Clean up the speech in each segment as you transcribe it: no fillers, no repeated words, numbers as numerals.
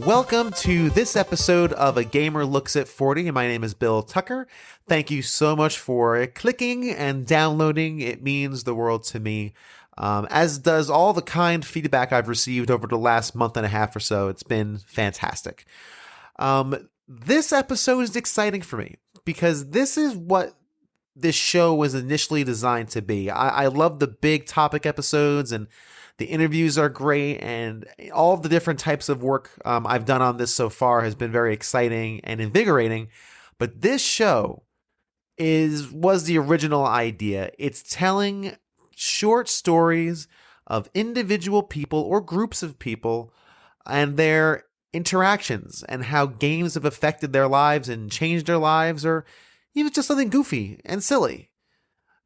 Welcome to this episode of A Gamer Looks at 40. My name is Bill Tucker. Thank you so much for clicking and downloading. It means the world to me, as does all the kind feedback I've received over the last month and a half or so. It's been fantastic. This episode is exciting for me because this is what this show was initially designed to be. I love the big topic episodes, and the interviews are great, and all of the different types of work I've done on this so far has been very exciting and invigorating. But this show was the original idea. It's telling short stories of individual people or groups of people and their interactions and how games have affected their lives and changed their lives, or even just something goofy and silly.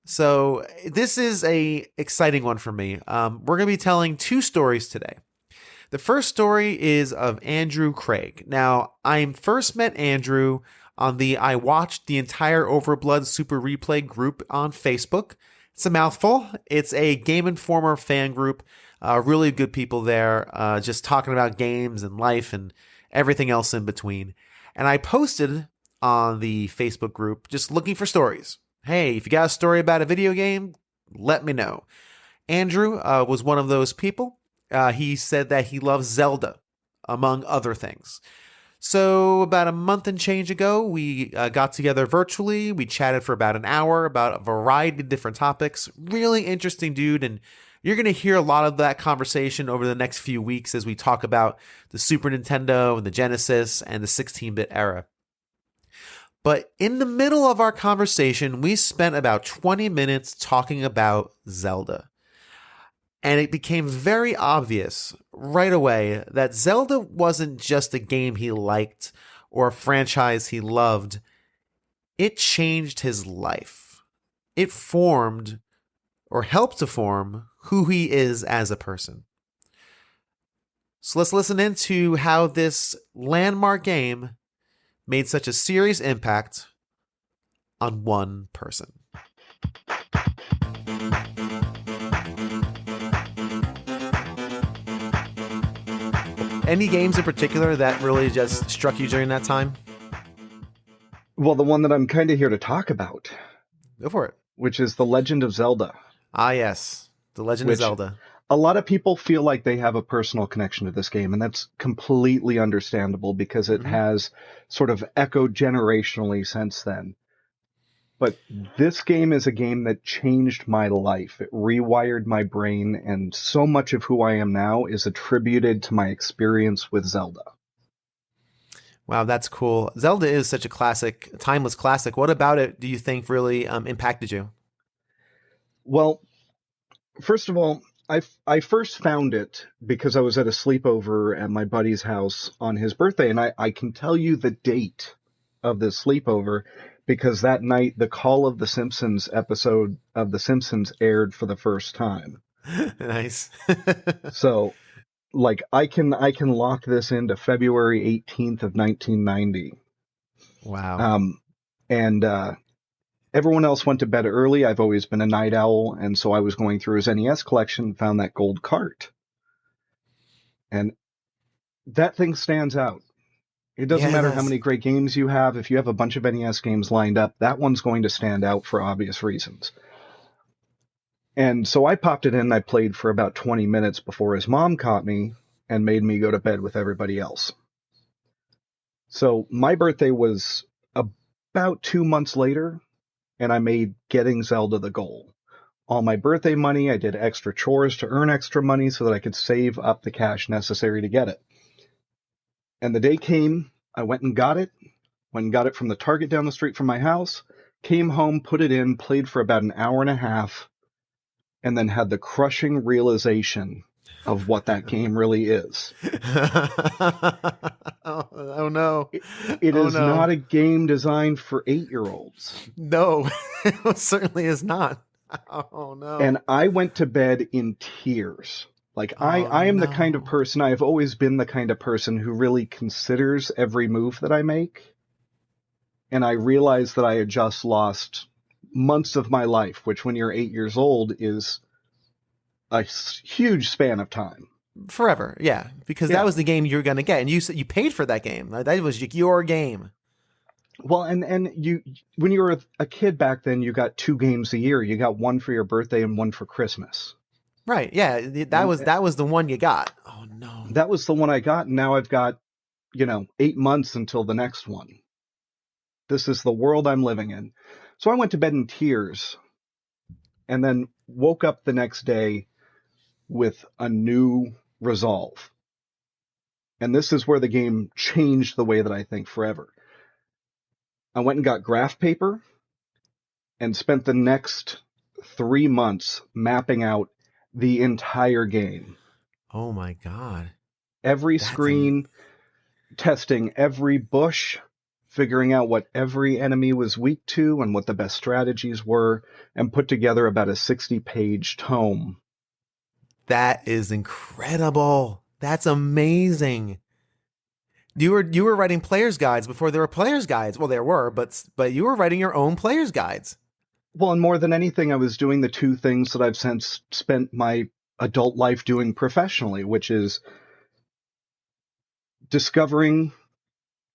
So this is a exciting one for me. We're going to be telling two stories today. The first story is of Andrew Craig. Now, I first met Andrew on the I Watched the Entire Overblood Super Replay group on Facebook. It's a mouthful. It's a Game Informer fan group. Really good people there, just talking about games and life and everything else in between. And I posted on the Facebook group just looking for stories. Hey, if you got a story about a video game, let me know. Andrew was one of those people. He said that he loves Zelda, among other things. So about a month and change ago, we got together virtually. We chatted for about an hour about a variety of different topics. Really interesting dude, and you're going to hear a lot of that conversation over the next few weeks as we talk about the Super Nintendo and the Genesis and the 16-bit era. But in the middle of our conversation, we spent about 20 minutes talking about Zelda. And it became very obvious right away that Zelda wasn't just a game he liked or a franchise he loved. It changed his life. It formed, or helped to form, who he is as a person. So let's listen into how this landmark game made such a serious impact on one person. Any games in particular that really just struck you during that time? Well, the one that I'm kind of here to talk about. Go for it. Which is The Legend of Zelda. Ah, yes. The Legend of Zelda. A lot of people feel like they have a personal connection to this game, and that's completely understandable because it has sort of echoed generationally since then. But this game is a game that changed my life. It rewired my brain, and so much of who I am now is attributed to my experience with Zelda. Wow, that's cool. Zelda is such a classic, timeless classic. What about it do you think really impacted you? Well, first of all, I first found it because I was at a sleepover at my buddy's house on his birthday, and I can tell you the date of this sleepover because that night the Call of the Simpsons episode of The Simpsons aired for the first time. Nice. So, like, I can lock this into February 18th of 1990. Wow. And everyone else went to bed early. I've always been a night owl, and so I was going through his NES collection, found that gold cart. And that thing stands out. It doesn't matter how many great games you have. If you have a bunch of NES games lined up, that one's going to stand out for obvious reasons. And so I popped it in. I played for about 20 minutes before his mom caught me and made me go to bed with everybody else. So my birthday was about 2 months later, and I made getting Zelda the goal. All my birthday money, I did extra chores to earn extra money so that I could save up the cash necessary to get it. And the day came, I went and got it from the Target down the street from my house, came home, put it in, played for about an hour and a half, and then had the crushing realization of what that game really is. Oh no. It is not a game designed for 8-year-olds. No, it certainly is not. Oh no. And I went to bed in tears. Like, I am the kind of person, I've always been the kind of person who really considers every move that I make. And I realized that I had just lost months of my life, which when you're 8 years old is a huge span of time. forever. Yeah, because that Yeah. was the game you were going to get, and you said you paid for that game. That was your game. Well, and you when you were a kid back then, you got 2 games a year. You got one for your birthday and one for Christmas. Right. Yeah, And that was the one you got. Oh no. that was the one I got, and now I've got, 8 months until the next one. This is the world I'm living in. So I went to bed in tears and then woke up the next day with a new resolve. And this is where the game changed the way that I think forever. I went and got graph paper and spent the next 3 months mapping out the entire game. Oh my god. Every That's screen, testing every bush, figuring out what every enemy was weak to and what the best strategies were, and put together about a 60-page tome. that is incredible. That's amazing. You were writing players guides before there were players guides. Well, there were, but you were writing your own players guides. Well, and more than anything, I was doing the two things that I've since spent my adult life doing professionally, which is discovering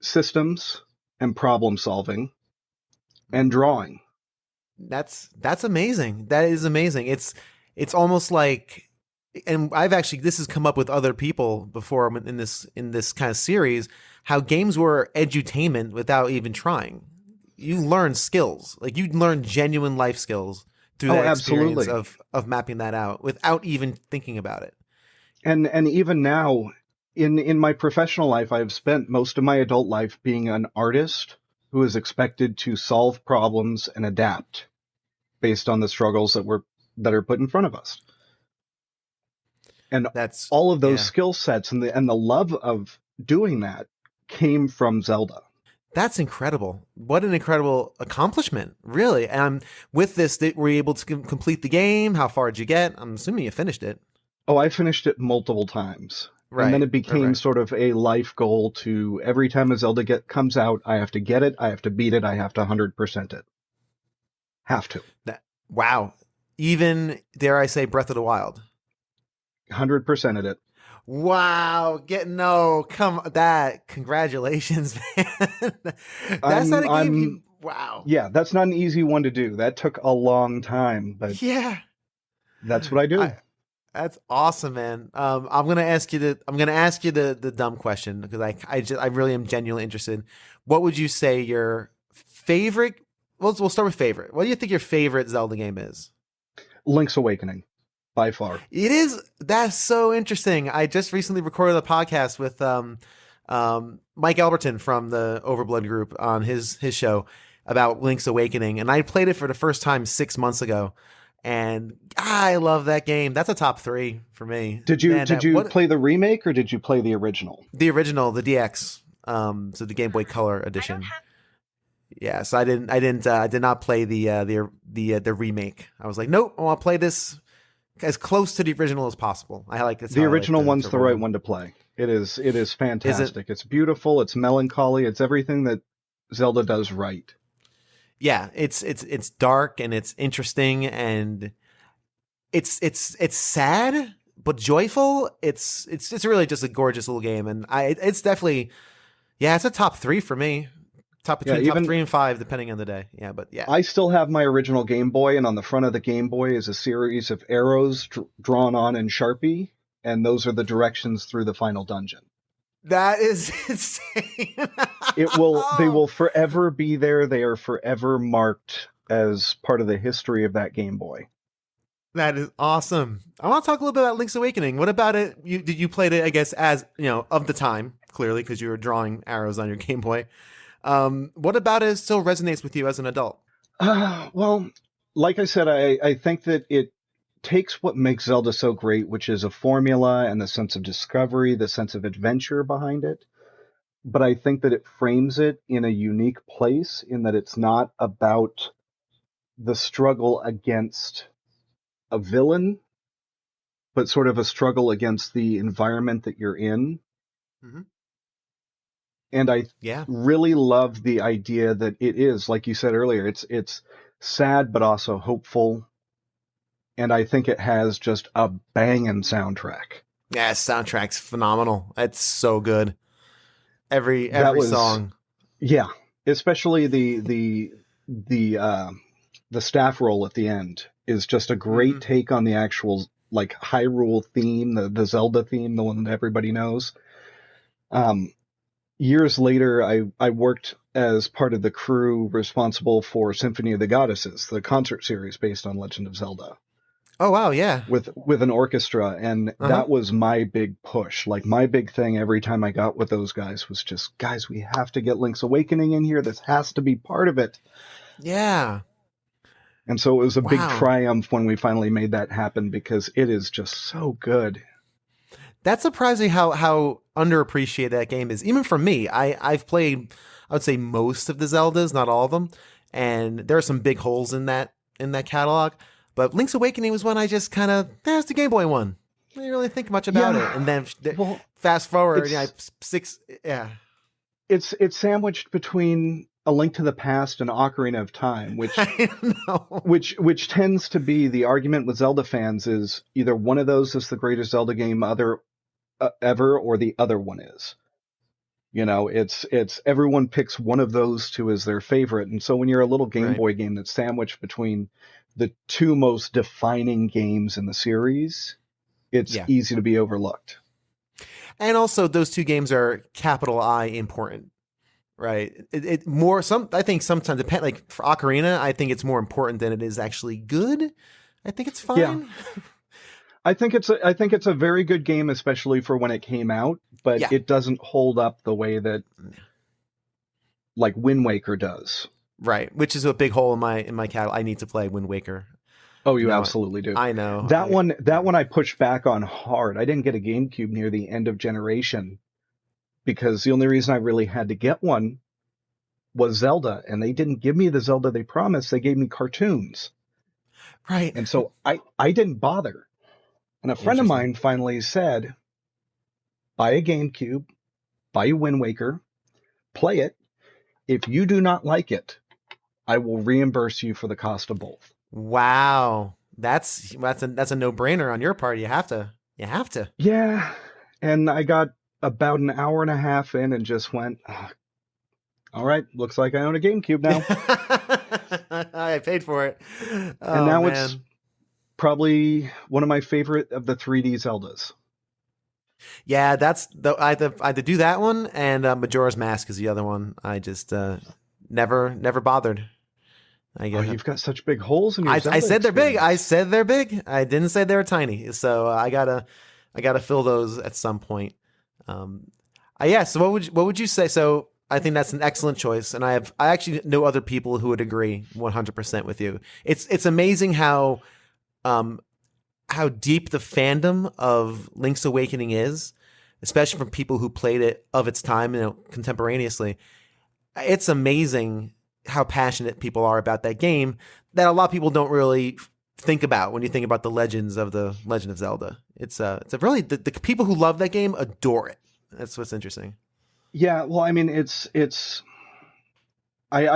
systems and problem solving and drawing. That's amazing. That is amazing. It's almost like, and I've actually this has come up with other people before in this kind of series, how games were edutainment without even trying. You learn skills, like you learn genuine life skills through Oh, that experience absolutely. of mapping that out without even thinking about it. And even now, in my professional life, I've spent most of my adult life being an artist who is expected to solve problems and adapt based on the struggles that are put in front of us. And That's all of those yeah. skill sets and the love of doing that came from Zelda. That's incredible. What an incredible accomplishment, really. And with this, were you able to complete the game? How far did you get? I'm assuming you finished it. Oh, I finished it multiple times. And then Right, it became right. sort of a life goal to every time a Zelda comes out, I have to get it, I have to beat it, I have to 100% it. Have to. That wow. Even dare I say Breath of the Wild. 100% it. Wow, get no, come that. Congratulations, man. That's not I'm a game I'm you wow. yeah, that's not an easy one to do. That took a long time, but Yeah. that's what I do. I That's awesome, man. I'm gonna ask you the dumb question because I really am genuinely interested. What would you say your favorite? We'll start with favorite. What do you think your favorite Zelda game is? Link's Awakening, by far. It is. That's so interesting. I just recently recorded a podcast with Mike Alberton from the Overblood group on his show about Link's Awakening, and I played it for the first time 6 months ago, and I love that game. That's a top three for me. Did you Man, did that you what play the remake or did you play the original? the original, the DX, so the Game Boy Color edition. Yeah, so I did not play the remake. I was like, nope, I want to play this as close to the original as possible. I like That's The how I like original one's to the roll right them. one to play. It is Is it? fantastic. It's beautiful, it's melancholy, it's everything that Zelda does right. Yeah, it's dark and it's interesting and it's sad but joyful. It's really just a gorgeous little game, and it's definitely yeah, it's a top three for me. Top Yeah, between top even three and five depending on the day. Yeah, but yeah, I still have my original Game Boy, and on the front of the Game Boy is a series of arrows drawn on in Sharpie, and those are the directions through the final dungeon. that is insane. They Oh, will forever be there. They are forever marked as part of the history of that Game Boy. that is awesome. I want to talk a little bit about Link's Awakening. What about it? You played it, I guess, as of the time, clearly, because you were drawing arrows on your Game Boy. What about it still resonates with you as an adult? Well, like I said, I think that it takes what makes Zelda so great, which is a formula and the sense of discovery, the sense of adventure behind it. But I think that it frames it in a unique place in that it's not about the struggle against a villain, but sort of a struggle against the environment that you're in. Mm-hmm. And I Yeah, really love the idea that it is, like you said earlier, it's sad but also hopeful. And I think it has just a banging soundtrack. Yeah, soundtrack's phenomenal. It's so good. Every That every was, song. yeah, especially the staff roll at the end is just a great Hmm. take on the actual like Hyrule theme, the Zelda theme, the one that everybody knows. Um, Years later, I worked as part of the crew responsible for Symphony of the Goddesses, the concert series based on Legend of Zelda, Oh wow, yeah. with an orchestra, and Uh huh. that was my big push. Like my big thing every time I got with those guys was just, guys, we have to get Link's Awakening in here. This has to be part of it. Yeah. And so it was a big Wow. triumph when we finally made that happen because it is just so good. That's surprising how underappreciated that game is. Even for me, I've played, I would say, most of the Zeldas, not all of them, and there are some big holes in that catalog. But Link's Awakening was one I just kind of, there's the Game Boy one. I didn't really think much about it, and Yeah. then Well, fast forward, yeah, it's six, yeah. it's sandwiched between A Link to the Past and Ocarina of Time, I know. which tends to be the argument with Zelda fans is either one of those is the greatest Zelda game ever, or the other one is. You know, it's everyone picks one of those two as their favorite, and so when you're a little Game Right. Boy game that's sandwiched between the two most defining games in the series, it's Yeah. easy to be overlooked. And also, those two games are capital I important, right? It more some. I think sometimes depend like for Ocarina, I think it's more important than it is actually good. I think it's Yeah, fine. I think it's a very good game, especially for when it came out, but Yeah, it doesn't hold up the way that like Wind Waker does. right. Which is a big hole in my catalog. I need to play Wind Waker. Oh, You you know, absolutely do. I know. That one I pushed back on hard. I didn't get a GameCube near the end of generation because the only reason I really had to get one was Zelda, and they didn't give me the Zelda they promised. They gave me cartoons. Right. And so I didn't bother. And a friend of Interesting. mine finally said, buy a GameCube, buy a Wind Waker, play it. If you do not like it, I will reimburse you for the cost of both. Wow. That's a no brainer on your part. You have to. You have to. Yeah. And I got about an hour and a half in and just went, all right, looks like I own a GameCube now. I paid for it. And Oh now it's man. probably one of my favorite of the 3D Zeldas. Yeah, that's the I had to do that one, and Majora's Mask is the other one. I just never bothered. I Oh, guess you've got such big holes in your I Zelda said they're big. I experience. said they're big. I didn't say they were tiny. So I gotta fill those at some point. Um, yeah. So what would you say? So I think that's an excellent choice, and I actually know other people who would agree 100% with you. It's amazing um how deep the fandom of Link's Awakening is, especially from people who played it of its time, contemporaneously. It's amazing how passionate people are about that game that a lot of people don't really think about when you think about the legends of the Legend of Zelda. It's a really the people who love that game adore it. That's what's interesting. Yeah, well, I mean, I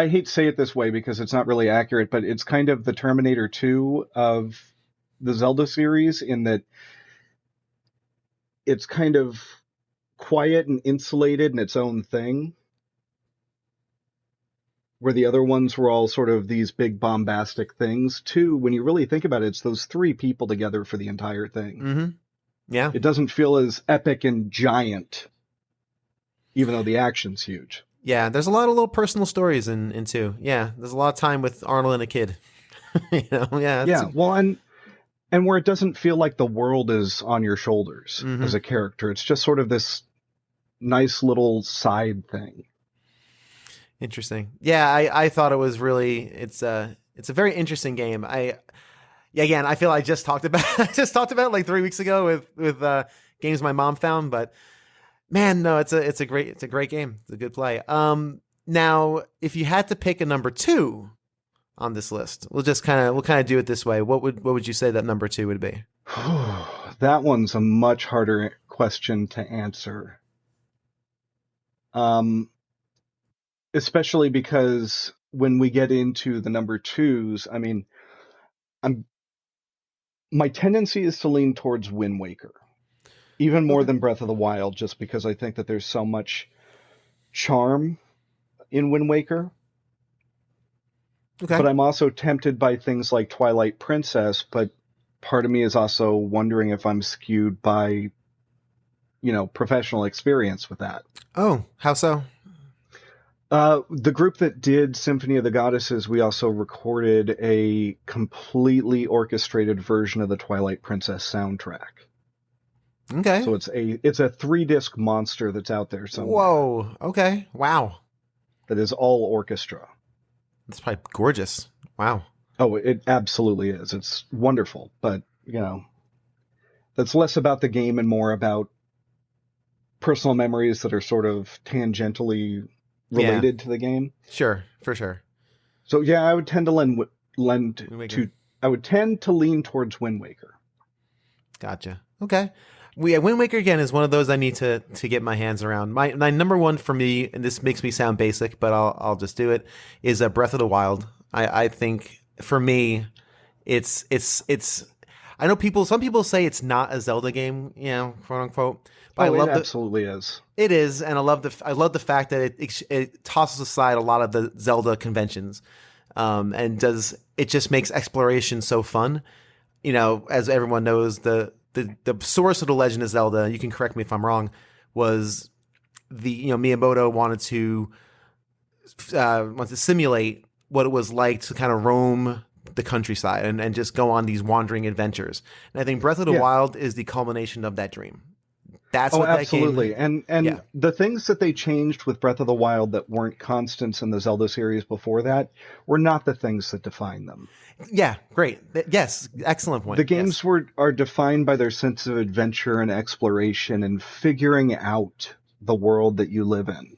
hate to say it this way because it's not really accurate, but it's kind of the Terminator 2 of the Zelda series in that it's kind of quiet and insulated in its own thing, where the other ones were all sort of these big bombastic things. Two, when you really think about it, it's those three people together for the entire thing. Mm-hmm. Yeah. It doesn't feel as epic and giant, even though the action's huge. Yeah. There's a lot of little personal stories in two. Yeah. There's a lot of time with Arnold and a kid. Yeah. That's Yeah, well, and where it doesn't feel like the world is on your shoulders mm-hmm. as a character. It's just sort of this nice little side thing. Interesting. Yeah, I thought it was really it's a very interesting game. I yeah, again, I feel I just talked about I just talked about it like 3 weeks ago with games my mom found, but man, no, it's a great game. It's a good play. Now if you had to pick a number two on this list, we'll kind of do it this way. What would you say that number two would be? That one's a much harder question to answer. Um, Especially because when we get into the number twos, I mean, I'm my tendency is to lean towards Wind Waker. even more Okay. than Breath of the Wild, just because I think that there's so much charm in Wind Waker. But Okay. I'm also tempted by things like Twilight Princess, but part of me is also wondering if I'm skewed by, professional experience with that. Oh, how so? The group that did Symphony of the Goddesses, we also recorded a completely orchestrated version of the Twilight Princess soundtrack. Okay. So it's a 3-disc monster that's out there somewhere Whoa. Okay. Wow. that is all orchestra. That's probably gorgeous. Wow. Oh, it absolutely is. It's wonderful, but that's less about the game and more about personal memories that are sort of tangentially Yeah. related to the game. Sure. For sure. So yeah, I would tend to lend Wind Waker. to I would tend to lean towards Wind Waker. Gotcha. Okay. Yeah, Wind Waker again is one of those I need to get my hands around. My number one for me, and this makes me sound basic, but I'll just do it, is Breath of the Wild. I think for me, it's. I know some people say it's not a Zelda game, quote unquote. But I Oh, it love absolutely is. it is, and I love the fact that it tosses aside a lot of the Zelda conventions, and it just makes exploration so fun. As everyone knows, the source of the Legend of Zelda, you can correct me if I'm wrong, was Miyamoto wanted to simulate what it was like to kind of roam the countryside and just go on these wandering adventures. And I think Breath of the Yeah. Wild is the culmination of that dream. That's Oh, what that game. absolutely. And Yeah. the things that they changed with Breath of the Wild that weren't constants in the Zelda series before that were not the things that define them. Yeah, great. Yes, excellent point. The Yes. games are defined by their sense of adventure and exploration and figuring out the world that you live in.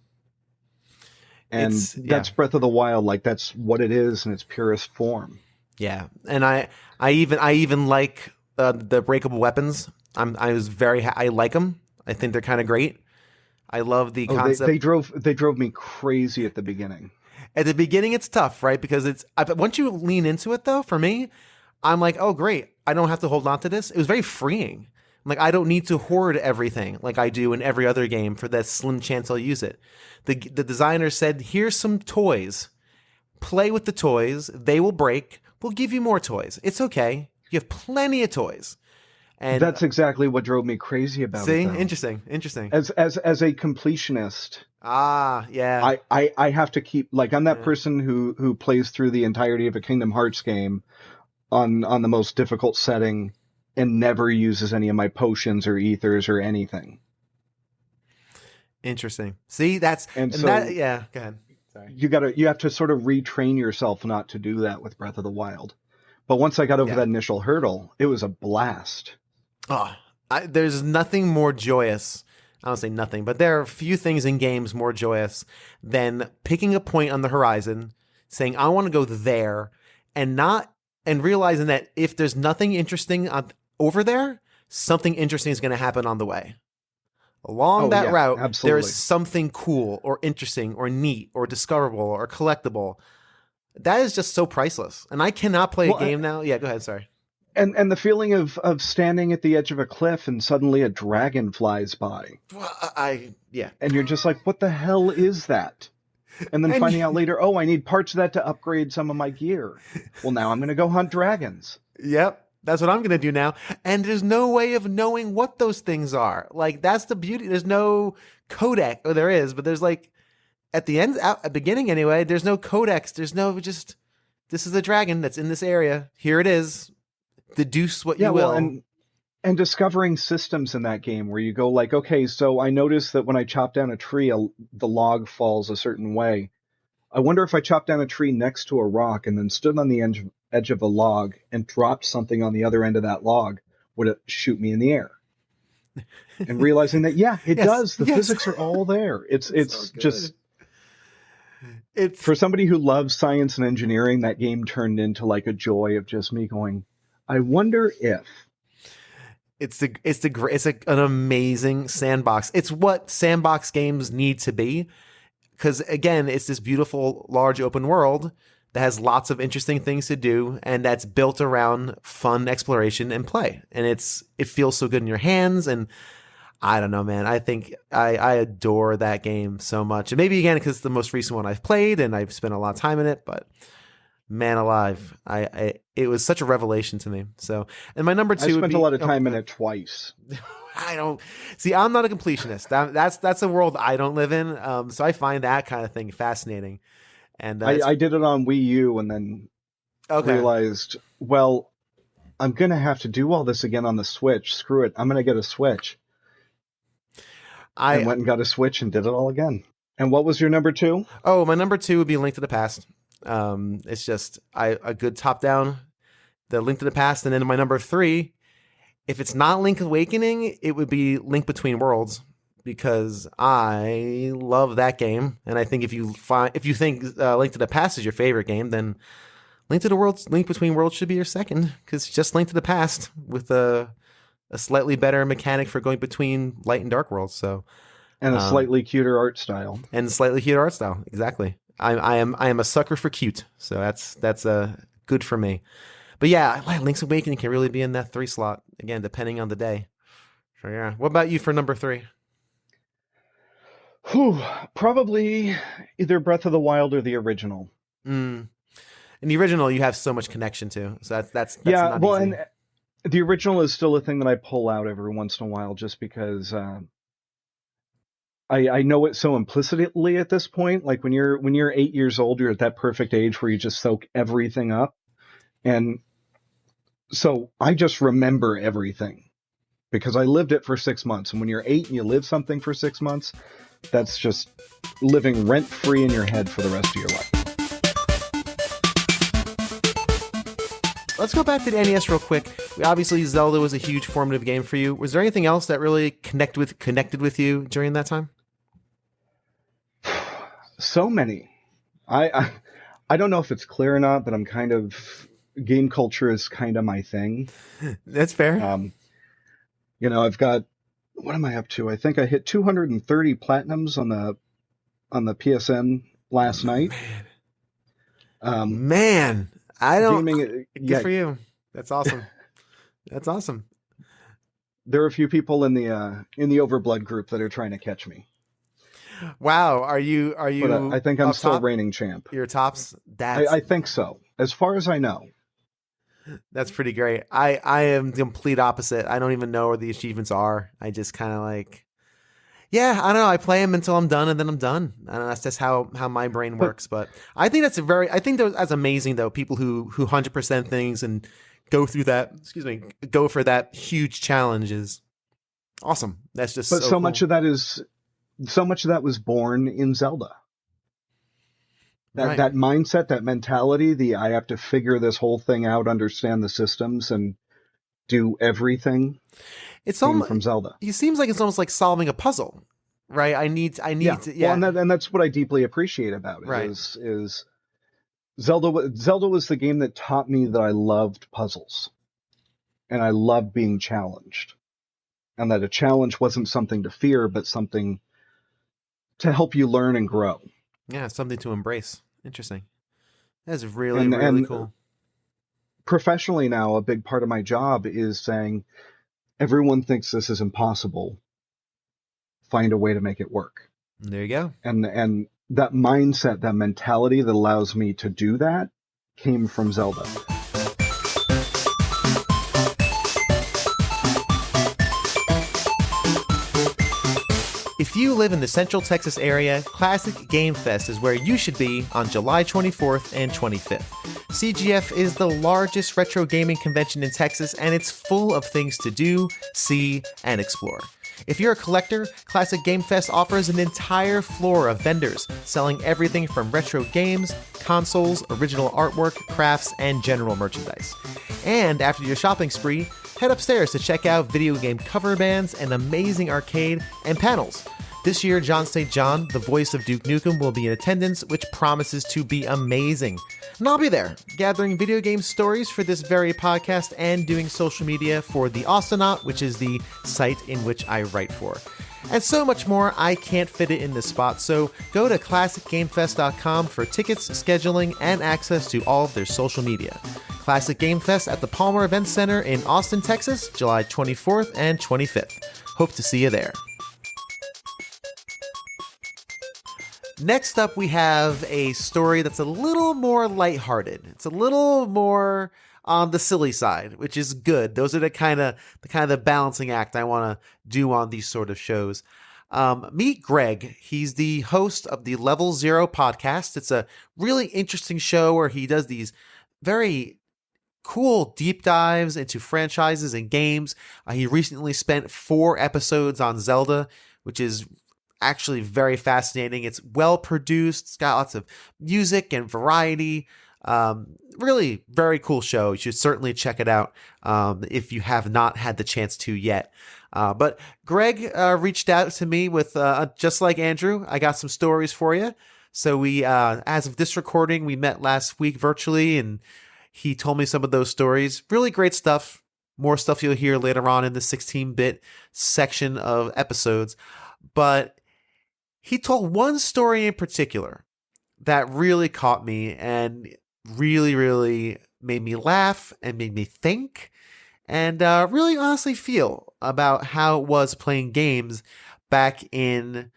And Yeah. that's Breath of the Wild, like that's what it is in its purest form. Yeah, and I even like the breakable weapons. I like them. I think they're kind of great. I love the Oh, they concept. drove me crazy at the beginning. At the beginning, it's tough, right? Because once you lean into it, though, for me, I'm like, oh great, I don't have to hold on to this. It was very freeing. I'm like, I don't need to hoard everything like I do in every other game for that slim chance I'll use it. The designer said, here's some toys. Play with the toys. They will break. We'll give you more toys. It's okay. You have plenty of toys. And That's exactly what drove me crazy about it, see, though. interesting. As a completionist, Ah, yeah, I have to keep like I'm that yeah. person who plays through the entirety of a Kingdom Hearts game on the most difficult setting and never uses any of my potions or ethers or anything. Interesting. See, And that. so Yeah, go ahead. Sorry. you have to sort of retrain yourself not to do that with Breath of the Wild. But once I got over Yeah. that initial hurdle, it was a blast. Oh, there's nothing more joyous. I don't say nothing, but there are few things in games more joyous than picking a point on the horizon, saying I want to go there, and realizing that if there's nothing interesting over there, something interesting is going to happen on the way. Along Oh that yeah, route, there is absolutely. something cool or interesting or neat or discoverable or collectible. That is just so priceless. And I cannot play a Well, game now. Yeah, go ahead. Sorry. and the feeling of standing at the edge of a cliff and suddenly a dragon flies by, Well, yeah. and you're just like, what the hell is that? And then And finding out later, oh, I need parts of that to upgrade some of my gear. Well, now I'm going to go hunt dragons. yep, that's what I'm going to do now. And there's no way of knowing what those things are. Like, that's the beauty. There's no codec. Or there is, but there's like, at the beginning anyway, there's no codex. There's no just, this is a dragon that's in this area. Here it is. Deduce what Yeah, you well, will. and discovering systems in that game where you go like, okay, so I noticed that when I chop down a tree, the log falls a certain way. I wonder if I chopped down a tree next to a rock and then stood on the edge of a log and dropped something on the other end of that log, would it shoot me in the air? And realizing that, yeah, it Yes, does. The yes. physics are all there. It's so It's good. just It's for somebody who loves science and engineering, that game turned into like a joy of just me going, I wonder if. an amazing sandbox. It's what sandbox games need to be, because again, it's this beautiful large open world that has lots of interesting things to do, and that's built around fun exploration and play. And it feels so good in your hands. And I don't know, man. I think I adore that game so much. And maybe again because it's the most recent one I've played and I've spent a lot of time in it, but man alive, it was such a revelation to me. So, and my number I two would spent be a lot of time in it twice. I don't see. I'm not a completionist. That's a world I don't live in. So I find that kind of thing fascinating. And I did it on Wii U and then okay, realized, well, I'm going to have to do all this again on the Switch. Screw it. I'm going to get a Switch. And went and got a Switch and did it all again. And what was your number two? Oh, my number two would be Link to the Past. It's just a good top down, the Link to the Past, and then my number three, if it's not Link Awakening, it would be Link Between Worlds because I love that game, and I think if you think Link to the Past is your favorite game, then Link Between Worlds should be your second because it's just Link to the Past with a slightly better mechanic for going between light and dark worlds. So and a slightly cuter art style. Exactly. I am a sucker for cute, so that's good for me. But yeah, Link's Awakening can really be in that 3 slot again, depending on the day. So yeah, what about you for number 3? Probably either Breath of the Wild or the original. And the original, you have so much connection to, so that's yeah. Not well, easy. And the original is still a thing that I pull out every once in a while, just because. I know it so implicitly at this point. Like when you're 8 years old, you're at that perfect age where you just soak everything up. And so I just remember everything because I lived it for 6 months. And when you're 8 and you live something for 6 months, that's just living rent free in your head for the rest of your life. Let's go back to the NES real quick. Obviously, Zelda was a huge formative game for you. Was there anything else that really connected with you during that time? So many. I don't know if it's clear or not, but I'm kind of game culture is kind of my thing. That's fair. I've got, what am I up to? I think I hit 230 platinums on the PSN last night. Man, I don't. Gaming, good for you. That's awesome. That's awesome. There are a few people in the Overblood group that are trying to catch me. Wow, are you? But I think I'm still reigning champ. Your tops? I think so. As far as I know. That's pretty great. I am the complete opposite. I don't even know where the achievements are. I just kind of like, yeah, I don't know. I play them until I'm done, and then I'm done. I don't know, that's just how my brain works. But I think that's amazing though. People who 100% things and go through that. Go for that huge challenge is awesome. That's just. But so cool. much of that was born in Zelda. That mindset, that mentality, I have to figure this whole thing out, understand the systems, and do everything. It's almost from Zelda. It seems like it's almost like solving a puzzle, right? I need to. Yeah, well, and that's what I deeply appreciate about it. Right. Is Zelda? Zelda was the game that taught me that I loved puzzles, and I loved being challenged, and that a challenge wasn't something to fear, but something to help you learn and grow. Yeah, something to embrace. Interesting. That's really cool. Professionally now, a big part of my job is saying, everyone thinks this is impossible. Find a way to make it work. There you go. And that mindset, that mentality that allows me to do that came from Zelda. If you live in the Central Texas area, Classic Game Fest is where you should be on July 24th and 25th. CGF is the largest retro gaming convention in Texas, and it's full of things to do, see, and explore. If you're a collector, Classic Game Fest offers an entire floor of vendors selling everything from retro games, consoles, original artwork, crafts, and general merchandise. And after your shopping spree, head upstairs to check out video game cover bands, an amazing arcade, and panels. This year, John St. John, the voice of Duke Nukem, will be in attendance, which promises to be amazing. And I'll be there, gathering video game stories for this very podcast and doing social media for The Austronaut, which is the site in which I write for. And so much more. I can't fit it in this spot, so go to ClassicGameFest.com for tickets, scheduling, and access to all of their social media. Classic Game Fest at the Palmer Event Center in Austin, Texas, July 24th and 25th. Hope to see you there. Next up, we have a story that's a little more lighthearted. It's a little more on the silly side, which is good. Those are the kind of balancing act I want to do on these sort of shows. Meet Greg. He's the host of the Level Zero podcast. It's a really interesting show where he does these very cool deep dives into franchises and games. He recently spent 4 episodes on Zelda, which is actually very fascinating. It's well produced. It's got lots of music and variety. Really very cool show. You should certainly check it out if you have not had the chance to yet. But Greg reached out to me with, just like Andrew, I got some stories for you. So we, as of this recording, we met last week virtually, and he told me some of those stories. Really great stuff. More stuff you'll hear later on in the 16-bit section of episodes. But he told one story in particular that really caught me and really, really made me laugh and made me think and really honestly feel about how it was playing games back in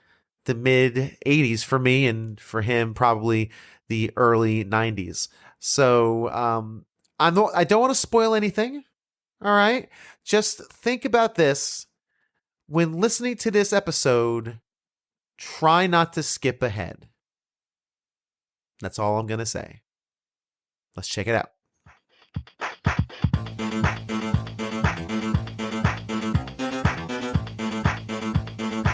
the mid 80s for me, and for him probably the early 90s. So I don't want to spoil anything. All right. Just think about this. When listening to this episode, try not to skip ahead. That's all I'm going to say. Let's check it out.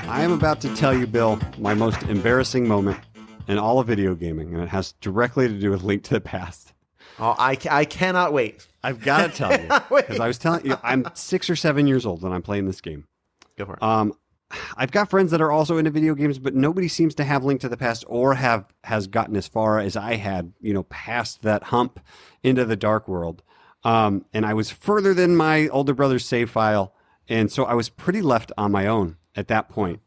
I am about to tell you, Bill, my most embarrassing moment in all of video gaming, and it has directly to do with Link to the Past. Oh, I cannot wait. I've got to tell you, because I was telling you, I'm 6 or 7 years old when I'm playing this game. Go for it. I've got friends that are also into video games, but nobody seems to have Link to the Past or has gotten as far as I had, past that hump into the dark world. And I was further than my older brother's save file, and so I was pretty left on my own at that point,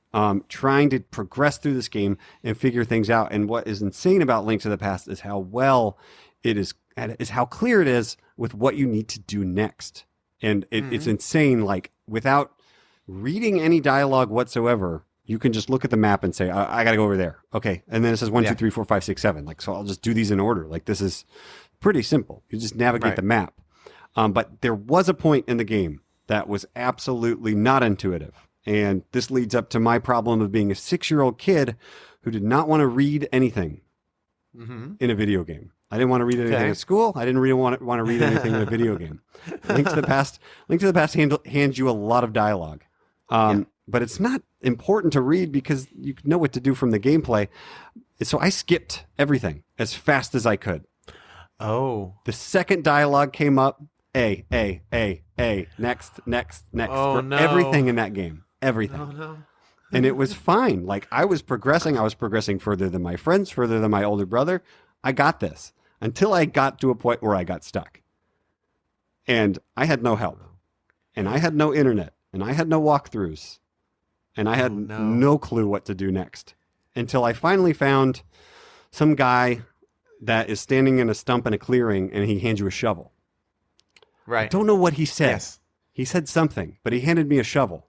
trying to progress through this game and figure things out. And what is insane about Link to the Past is how well it is how clear it is with what you need to do next. And it's insane, like, without reading any dialogue whatsoever, you can just look at the map and say, I got to go over there. Okay. And then it says 1, 2, 3, 4, 5, 6, 7. Like, so I'll just do these in order. Like, this is pretty simple. You just navigate the map. But there was a point in the game that was absolutely not intuitive. And this leads up to my problem of being a 6-year-old kid who did not want to read anything in a video game. I didn't want to read anything at school. I didn't really want to read anything in a video game. Link to the Past hands you a lot of dialogue. But it's not important to read because you know what to do from the gameplay. So I skipped everything as fast as I could. Oh. The second dialogue came up, next, Oh, for no. everything in that game. Everything. Oh, no. And it was fine. Like, I was progressing further than my friends, further than my older brother. I got this until I got to a point where I got stuck. And I had no help. And I had no internet. And I had no walkthroughs. And I had no clue what to do next. Until I finally found some guy that is standing in a stump in a clearing, and he hands you a shovel. Right. I don't know what he said. Yes. He said something, but he handed me a shovel.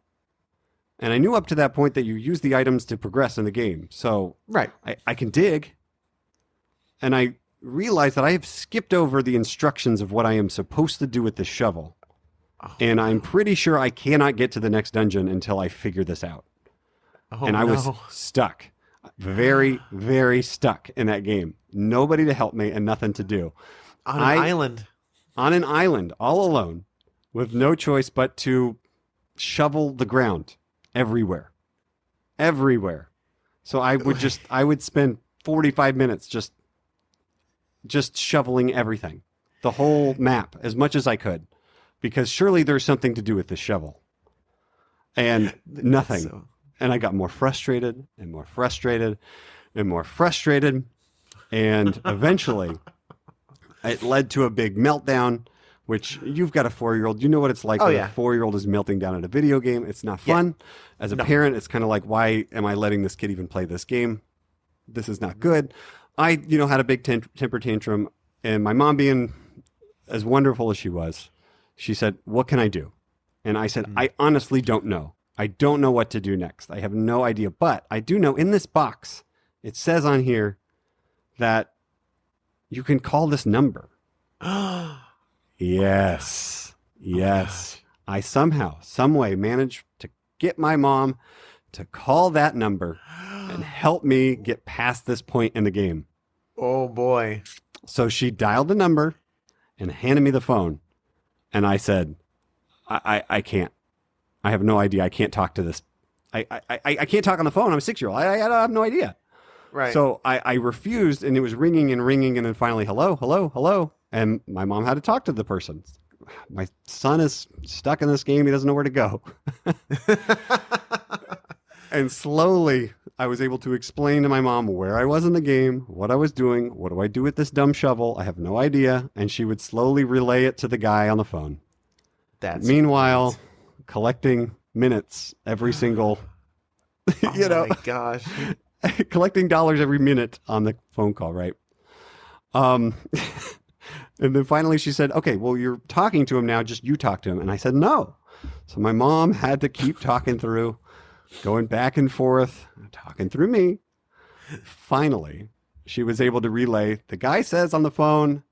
And I knew up to that point that you use the items to progress in the game. So Right. I can dig. And I realized that I have skipped over the instructions of what I am supposed to do with the shovel. And I'm pretty sure I cannot get to the next dungeon until I figure this out. Oh, And I was stuck. Very, very stuck in that game. Nobody to help me and nothing to do. On an island. On an island, all alone, with no choice but to shovel the ground everywhere. Everywhere. So I would spend 45 minutes just shoveling everything. The whole map, as much as I could. Because surely there's something to do with the shovel. And nothing. And I got more frustrated and more frustrated and more frustrated. And eventually, it led to a big meltdown, which you've got a 4-year-old. You know what it's like when a 4-year-old is melting down at a video game. It's not fun. As a parent, it's kind of like, why am I letting this kid even play this game? This is not good. I, had a big temper tantrum. And my mom, being as wonderful as she was, she said, what can I do? And I said, I honestly don't know. I don't know what to do next. I have no idea. But I do know in this box, it says on here that you can call this number. Yes. Yes. I somehow, some way managed to get my mom to call that number and help me get past this point in the game. Oh boy. So she dialed the number and handed me the phone. And I said, I can't. I have no idea. I can't talk to this. I can't talk on the phone. I'm a 6-year-old. I have no idea. Right. So I refused, and it was ringing and ringing, and then finally, hello, hello, hello. And my mom had to talk to the person. My son is stuck in this game. He doesn't know where to go. And slowly, I was able to explain to my mom where I was in the game, what I was doing, what do I do with this dumb shovel? I have no idea. And she would slowly relay it to the guy on the phone. Meanwhile, collecting minutes every single, oh my gosh, collecting dollars every minute on the phone call, right? And then finally she said, okay, well, you're talking to him now. Just you talk to him. And I said, no. So my mom had to keep talking through, going back and forth, talking through me. Finally, she was able to relay. The guy says on the phone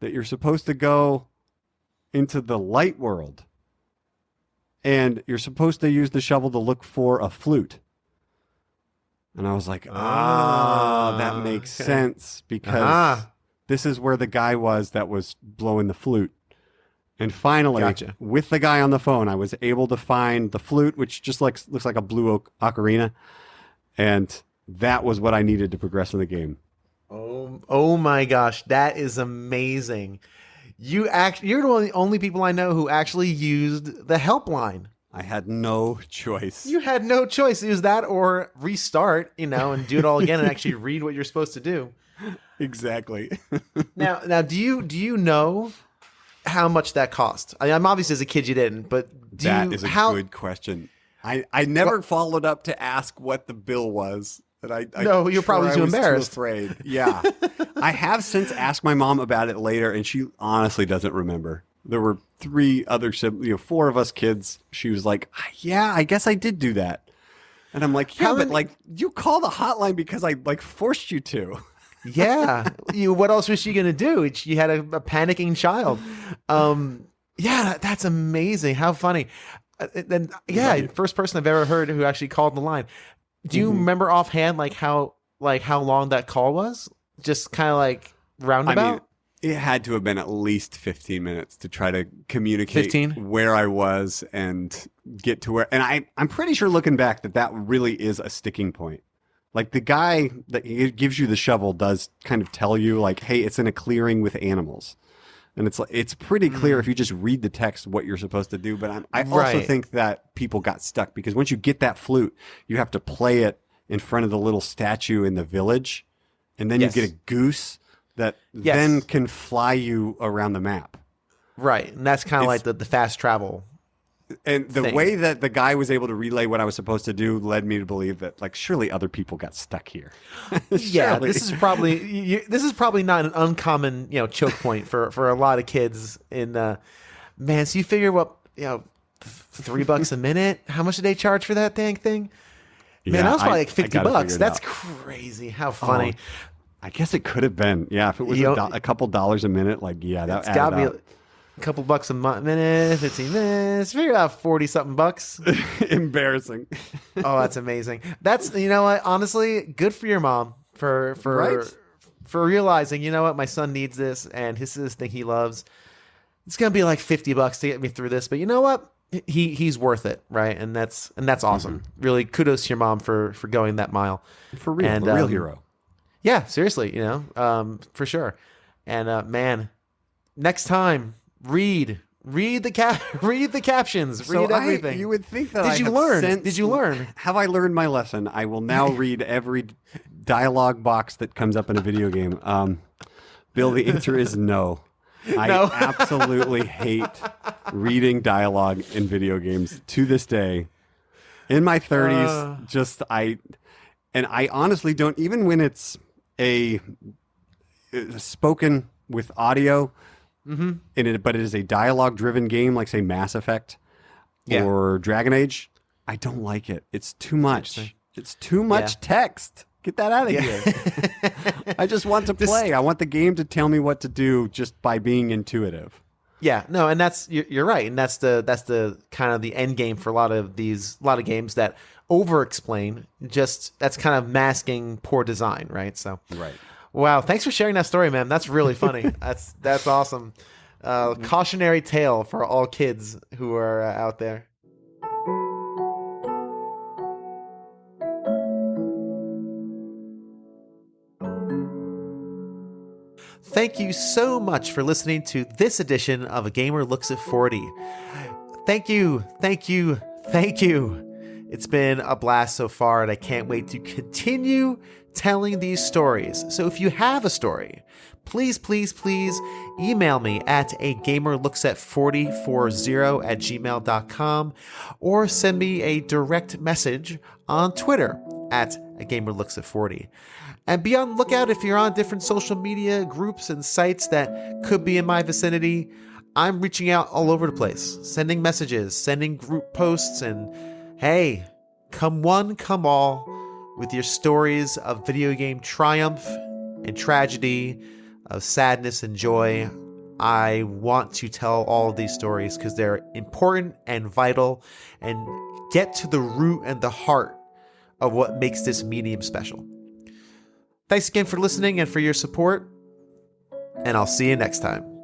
that you're supposed to go into the light world. And you're supposed to use the shovel to look for a flute. And I was like, that makes sense because this is where the guy was that was blowing the flute. And finally, with the guy on the phone, I was able to find the flute, which just looks like a blue ocarina. And that was what I needed to progress in the game. Oh my gosh, that is amazing. You're the only people I know who actually used the helpline. I had no choice. You had no choice. Use that or restart, and do it all again and actually read what you're supposed to do. Exactly. Now, do you know how much that cost? I'm obviously as a kid you didn't, but that is a good question. I never followed up to ask what the bill was. No, you're probably too embarrassed. Too afraid. Yeah. I have since asked my mom about it later, and she honestly doesn't remember. There were 4 of us kids. She was like, yeah, I guess I did do that. And I'm like, yeah, but you call the hotline because I forced you to. Yeah. What else was she going to do? She had a panicking child. Yeah, that's amazing. How funny. Then first person I've ever heard who actually called the line. Do you remember offhand how long that call was? Just kind of roundabout? I mean, it had to have been at least 15 minutes to try to communicate 15? Where I was and get to where. And I'm pretty sure looking back that really is a sticking point. Like the guy that gives you the shovel does kind of tell you hey, it's in a clearing with animals. And it's pretty clear if you just read the text what you're supposed to do. But I also think that people got stuck because once you get that flute, you have to play it in front of the little statue in the village. And then you get a goose that then can fly you around the map. Right. And that's kind of like the fast travel. And the way that the guy was able to relay what I was supposed to do led me to believe that surely other people got stuck here. Yeah, this is probably not an uncommon choke point for a lot of kids. Man, so you figure what $3 a minute? How much did they charge for that dang thing? Man, that was probably $50. That's crazy. How funny. I guess it could have been. Yeah, if it was a couple dollars a minute, that got to be a couple bucks a minute, 15 minutes. Figure out 40 something bucks. Embarrassing. Oh, that's amazing. That's what. Honestly, good for your mom for realizing. You know what, my son needs this, and this is this thing he loves. It's gonna be $50 to get me through this, but you know what? He's worth it, right? And that's awesome. Really, kudos to your mom for going that mile. For real, a real hero. Yeah, seriously, for sure. And man, next time. Read the captions. Read everything. You would think that Did you learn? Have I learned my lesson? I will now read every dialogue box that comes up in a video game. Bill, the answer is no. I absolutely hate reading dialogue in video games to this day. In my 30s, I honestly don't, even when it's a spoken with audio. But it is a dialogue-driven game, like say Mass Effect or Dragon Age. I don't like it. It's too much. Interesting. It's too much Yeah. text. Get that out of here. I just want to play. I want the game to tell me what to do just by being intuitive. Yeah, no, and you're right, and that's the kind of the end game for a lot of games that over explain. Just that's kind of masking poor design, right? So, Right. wow, thanks for sharing that story, man. That's really funny. that's awesome. Cautionary tale for all kids who are out there. Thank you so much for listening to this edition of A Gamer Looks at 40. Thank you, thank you, thank you. It's been a blast so far, and I can't wait to continue telling these stories. So if you have a story, please, please, please email me at agamerlooksat4040@gmail.com or send me a direct message on Twitter at agamerlooksat40. And be on the lookout if you're on different social media groups and sites that could be in my vicinity. I'm reaching out all over the place, sending messages, sending group posts, and hey, come one, come all, with your stories of video game triumph and tragedy, of sadness and joy. I want to tell all of these stories because they're important and vital and get to the root and the heart of what makes this medium special. Thanks again for listening and for your support, and I'll see you next time.